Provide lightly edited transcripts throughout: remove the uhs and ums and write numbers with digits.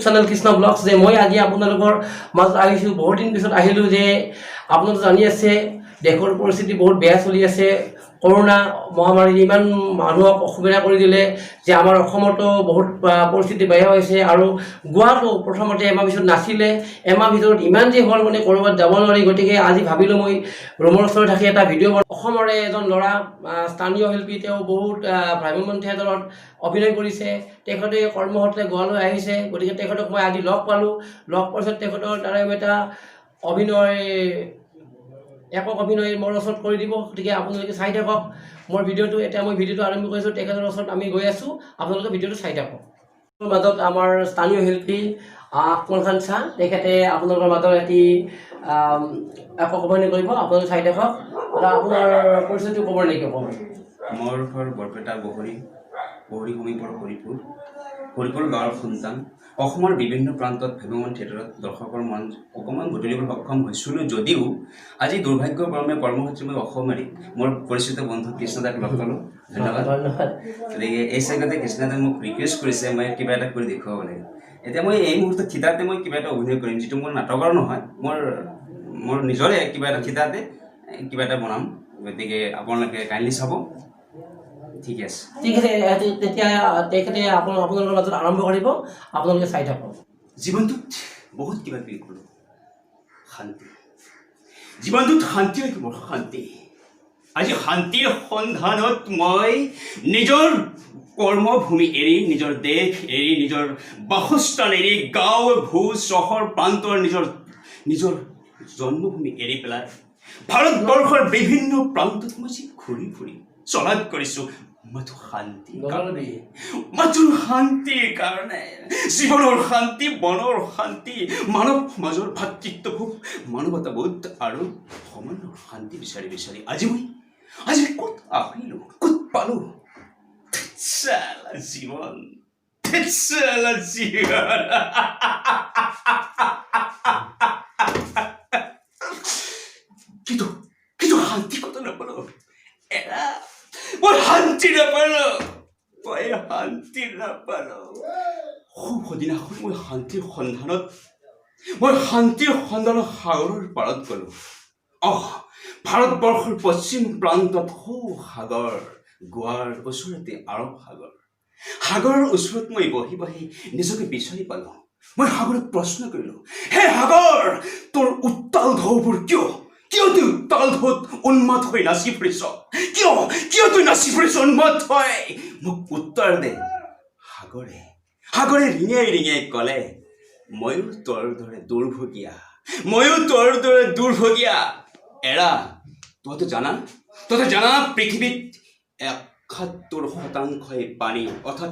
Channel Krishna blogs যে মই আজি আপোনালোকৰ মাজত আহিছোঁ। বহুত দিন পিছত আহিলোঁ যে আপোনালোকে জানি আছে দেশৰ পৰিস্থিতি বহুত বেয়া চলি আছে। কৰোণা মহামাৰীয়ে ইমান মানুহক অসুবিধা কৰি দিলে যে আমাৰ অসমতো বহুত পৰিস্থিতি বেয়া হৈছে। আৰু গোৱাটো প্ৰথমতে এমাহ পিছত নাছিলে, এমাহ ভিতৰত ইমান যে হ'ল মানে ক'ৰবাত যাব নোৱাৰি। গতিকে আজি ভাবিলোঁ মই ৰুমৰ ওচৰত থাকি এটা ভিডিঅ' অসমৰে এজন ল'ৰা স্থানীয় শিল্পী, তেওঁ বহুত ভ্ৰাম্যমাণ থিয়েটাৰত অভিনয় কৰিছে। তেখেতে কৰ্মসূত্ৰে গোৱালৈ আহিছে। গতিকে তেখেতক মই আজি লগ পালোঁ। লগ পোৱাৰ পিছত তেখেতৰ দ্বাৰা এটা একক অভিনয় মোৰ ওচৰত কৰি দিব। গতিকে আপোনালোকে চাই থাকক মোৰ ভিডিঅ'টো। এতিয়া মই ভিডিঅ'টো আৰম্ভ কৰিছোঁ, তেখেতৰ ওচৰত আমি গৈ আছোঁ। আপোনালোকে ভিডিঅ'টো চাই থাকক। মাজত আমাৰ স্থানীয় শিল্পী আকমল খান চাহ, তেখেতে আপোনালোকৰ মাজত এটি একক অভিনয় কৰিব। আপোনালোকে চাই থাকক। আপোনাৰ পৰিচয়টো ক'ব নেকি? মোৰ ঘৰ বৰপেটা বহৰী সমীপৰ হৰিপুৰ গাঁৱৰ সন্তান। অসমৰ বিভিন্ন প্ৰান্তত ভ্ৰাম্যমাণ থিয়েটাৰত দৰ্শকৰ মন অকণমান বুটলিবলৈ সক্ষম হৈছিলোঁ যদিও আজি দুৰ্ভাগ্যক্ৰমে কৰ্মসূত্ৰে মই অসম এৰি মোৰ পৰিচিত বন্ধু কৃষ্ণদাক লগ পালোঁ। ধন্যবাদ। গতিকে এই চেগতে কৃষ্ণদাই মোক ৰিকুৱেষ্ট কৰিছে মই কিবা এটা কৰি দেখুৱাব লাগে। এতিয়া মই এই মুহূৰ্তত থিয়েটাৰতে মই কিবা এটা অভিনয় কৰিম, যিটো মোৰ নাটকৰ নহয়, মোৰ নিজৰে কিবা এটা থিয়েটাৰতে কিবা এটা বনাম। গতিকে আপোনালোকে কাইণ্ডলি চাব। ঠিক আছে, তেতিয়া তেখেতে আপোনালোকৰ মাজত আৰম্ভ কৰিব। আপোনালোকে চাই থাকক। জীৱনটোত বহুত কিবা কিবি কৰোঁ। জীৱনটোত শান্তি লাগিব, শান্তি। আজি শান্তিৰ সন্ধানত মই নিজৰ কৰ্মভূমি এৰি, নিজৰ দেশ এৰি, নিজৰ বাসস্থান এৰি, গাঁও ভোজ চহৰ প্ৰান্তৰ নিজৰ জন্মভূমি এৰি পেলাই ভাৰতবৰ্ষৰ বিভিন্ন প্ৰান্তত মই ঘূৰি ফুৰি চলাত কৰিছোঁ মাথো শান্তিৰ কাৰণে। জীৱনৰ শান্তি, মনৰ শান্তি, মানৱ সমাজৰ ভাতৃত্ববোধ, মানৱতাবোধ আৰু সমানৰ শান্তি বিচাৰি বিচাৰি আজি ক'ত আহিলোঁ, ক'ত পালোঁ। জীৱন কিন্তু শান্তি কত নাপালোঁ। মই শান্তি নাপালোঁ। শুভ দিনাখন মই শান্তিৰ সন্ধানত সাগৰৰ পাৰত গলোঁ। ভাৰতবৰ্ষৰ পশ্চিম প্ৰান্তত সাগৰ, গোৱাৰ ওচৰতে আৰৱ সাগৰ। সাগৰৰ ওচৰত মই বহি নিজকে বিচাৰি পালোঁ। মই সাগৰক প্ৰশ্ন কৰিলোঁ, হে সাগৰ, তোৰ উত্তাল ঢৌবোৰ কিয় তুই উত্তাল ঢৌত উন্মাদ হৈ নাচি ফুৰিছ? কিয় তুই নাচি ফুৰিছ উন্মাদ হৈ? মোক উত্তৰ দে। সাগৰে ৰিঙাই ক'লে, ময়ো তোৰ দৰে দুৰ্ভগীয়া। এৰা, তহঁতে জানা পৃথিৱীত ৭১% পানী, অৰ্থাৎ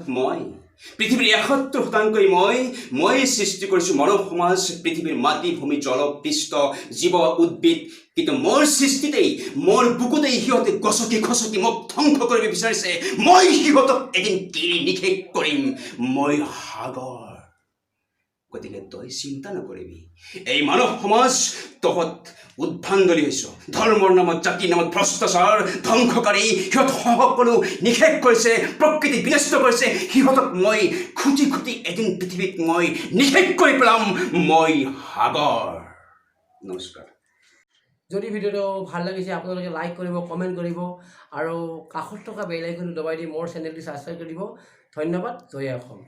পৃথিৱীৰ ৭১% মই সৃষ্টি কৰিছোঁ মানৱ সমাজ, পৃথিৱীৰ মাটি, ভূমি, জল, পৃষ্ঠ, জীৱ, উদ্ভিদ। কিন্তু মোৰ সৃষ্টিতেই, মোৰ বুকুতেই সিহঁতে গছকি খচকি মোক ধ্বংস কৰিব বিচাৰিছে। মই সিহঁতক এদিন কিনি নিশেষ কৰিম। মই সাগৰ। গতিকে তই চিন্তা নকৰিবি। এই মানৱ সমাজ তহঁত উদ্ভণ্ডলি হৈছ। ধৰ্মৰ নামত, জাতিৰ নামত ভ্ৰষ্টাচাৰ, ধ্বংসকাৰী। সিহঁত সকলো নিষেধ কৰিছে, প্ৰকৃতি বিনষ্ট কৰিছে। সিহঁতক মই খুটি এদিন পৃথিৱীত মই নিষেধ কৰি পেলাম। মই সাগৰ। নমস্কাৰ। যদি ভিডিঅ'টো ভাল লাগিছে আপোনালোকে লাইক কৰিব, কমেণ্ট কৰিব আৰু কাষত থকা বেল আইকনটো দবাই দি মোৰ চেনেলটো ছাবস্ক্ৰাইব কৰি দিব। ধন্যবাদ। জয় অসম।